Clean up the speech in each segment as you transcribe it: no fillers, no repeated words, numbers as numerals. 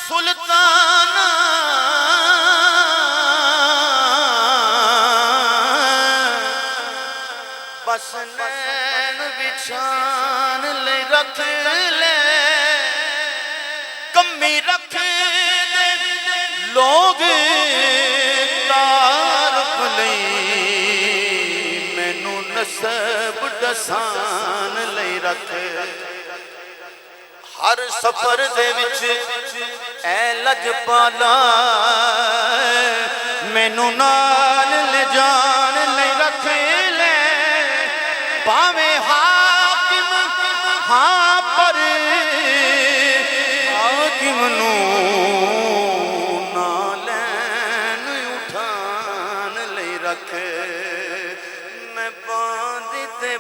سلطانہ بس نین بچھان لے رکھ لے کمی رکھ لے لوگ تعارف لئی مینوں نسب دسان لے رکھ ہر سفر دے وچ اے لجپالا مینوں نال لے جان لے رکھ لے پاویں حاکم ہاں پر حاکم نوں نالین اٹھان لے رکھ میں باندھی تے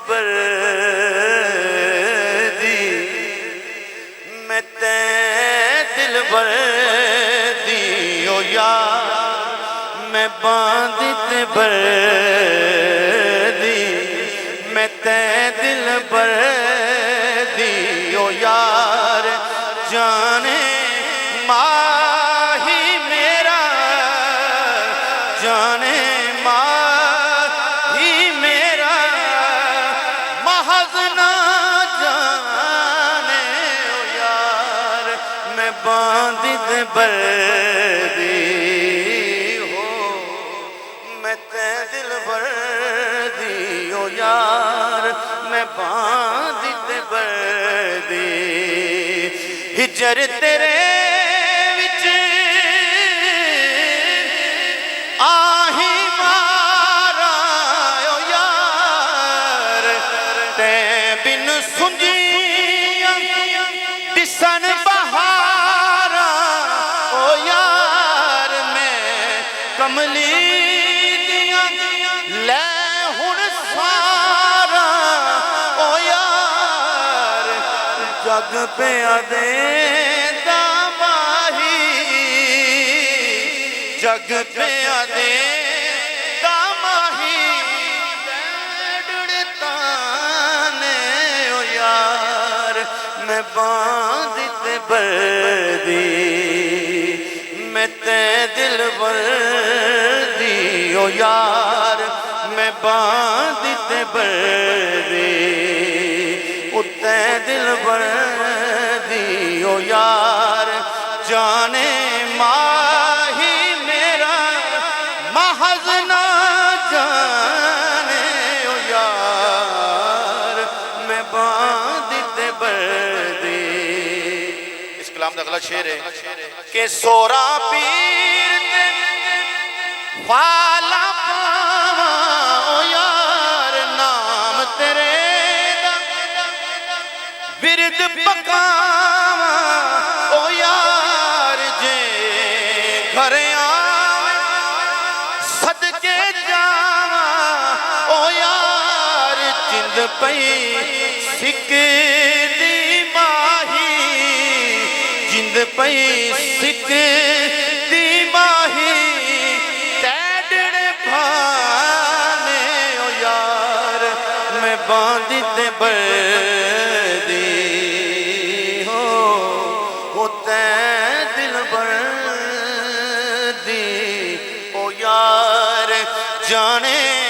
دل بردی او یار میں باندھی تے بردی میں تے دل بردی او یار جانے ماہی میرا جانے ماہی میرا محض نہ باندھی تے بردی ہو میں تے دل بردی ہو یار میں باندھی تے بردی ہجر تیرے وچ آہی مارا او یار تے بن سنجیاں دسن کملی دیاں لے ہن سارا او یار جگ پیا دیندا ماہی جگ پیا دیندا ماہی ڈڑتا نے او یار میں باندھی تے بردی میں تے دل بردی او یار میں باندھی تے بردی اتے دل بردی او یار جانے ماہی میرا محض نہ جانے او یار میں باندھی تے بردی اس کلام دا اگلا شعر ہے کہ سورا پیر تے فالا پاواں او یار نام تیرے دا ورد پکاواں او یار جے گھر آویں صدقے جاواں او یار جند پئی سکدی ماہی جند پئی سکدی ماہی تیڑ بھانے او یار میں باندھی تے بردی ہو تے دل بردی او یار جانے